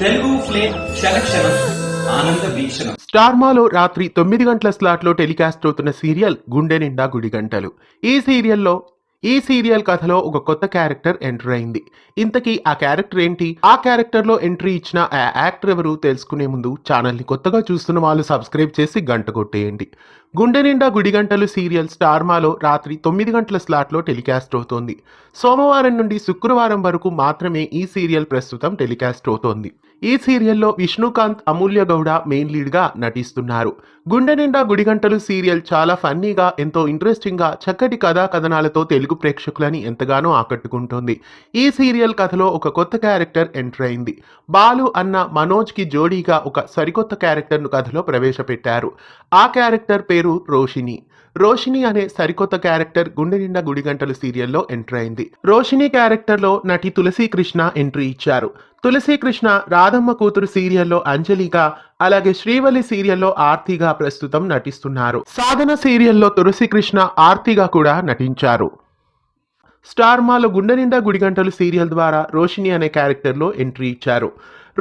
Telugu flame క్షణక్షణం ఆనంద వీక్షణం. Star మాలో రాత్రి 9 గంటల స్లాట్లో టెలికాస్ట్ అవుతున్న సీరియల్ గుండె నిండా గుడి గంటలు. ఈ సీరియల్ కథలో ఒక కొత్త క్యారెక్టర్ ఎంటర్ అయింది. ఇంతకీ ఆ క్యారెక్టర్ ఏంటి, ఆ క్యారెక్టర్ లో ఎంట్రీ ఇచ్చిన ఆ యాక్టర్ ఎవరు తెలుసుకునే ముందు ఛానల్ ని కొత్తగా చూస్తున్న వాళ్ళు సబ్స్క్రైబ్ చేసి గంట కొట్టేయండి. గుండె నిండా గుడి గంటలు సీరియల్ స్టార్ మాలో రాత్రి 9 గంటల స్లాట్లో టెలికాస్ట్ అవుతోంది. సోమవారం నుండి శుక్రవారం వరకు మాత్రమే ఈ సీరియల్ ప్రస్తుతం టెలికాస్ట్ అవుతోంది. ఈ సీరియల్లో విష్ణుకాంత్, అమూల్య గౌడ మెయిన్ లీడ్ గా నటిస్తున్నారు. గుండె నిండా గుడిగంటలు సీరియల్ చాలా ఫన్నీగా, ఎంతో ఇంట్రెస్టింగ్ గా, చక్కటి కథా కథనాలతో తెలుగు ప్రేక్షకులని ఎంతగానో ఆకట్టుకుంటోంది. ఈ సీరియల్ కథలో ఒక కొత్త క్యారెక్టర్ ఎంటర్ అయింది. బాలు అన్న మనోజ్ కి జోడీగా ఒక సరికొత్త క్యారెక్టర్ ను కథలో ప్రవేశపెట్టారు. ఆ క్యారెక్టర్ పేరు రోషిని. రోషిని అనే సరికొత్త క్యారెక్టర్ గుండె నిండా గుడిగంటలు సీరియల్లో ఎంటర్ అయింది. రోషిని క్యారెక్టర్ లో నటి తులసి కృష్ణ ఎంట్రీ ఇచ్చారు. తులసి కృష్ణ రాధమ్మ కూతురు సీరియల్లో అంజలిగా, అలాగే శ్రీవల్లి సీరియల్లో ఆర్తిగా ప్రస్తుతం నటిస్తున్నారు. సాధన సీరియల్లో తులసి కృష్ణ ఆర్తిగా కూడా నటించారు. స్టార్ మాలో గుండె నిండా గుడిగంటలు సీరియల్ ద్వారా రోషిని అనే క్యారెక్టర్లో ఎంట్రీ ఇచ్చారు.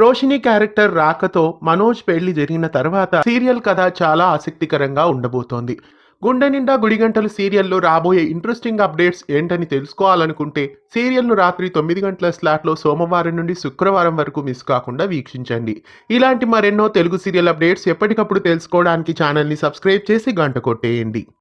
రోషిని క్యారెక్టర్ రాకతో మనోజ్ పెళ్లి జరిగిన తర్వాత సీరియల్ కథ చాలా ఆసక్తికరంగా ఉండబోతోంది. గుండె నిండా గుడిగంటలు సీరియల్లో రాబోయే ఇంట్రెస్టింగ్ అప్డేట్స్ ఏంటని తెలుసుకోవాలనుకుంటే సీరియల్ను రాత్రి 9 గంటల స్లాట్లో సోమవారం నుండి శుక్రవారం వరకు మిస్ కాకుండా వీక్షించండి. ఇలాంటి మరెన్నో తెలుగు సీరియల్ అప్డేట్స్ ఎప్పటికప్పుడు తెలుసుకోవడానికి ఛానల్ని సబ్స్క్రైబ్ చేసి గంట కొట్టేయండి.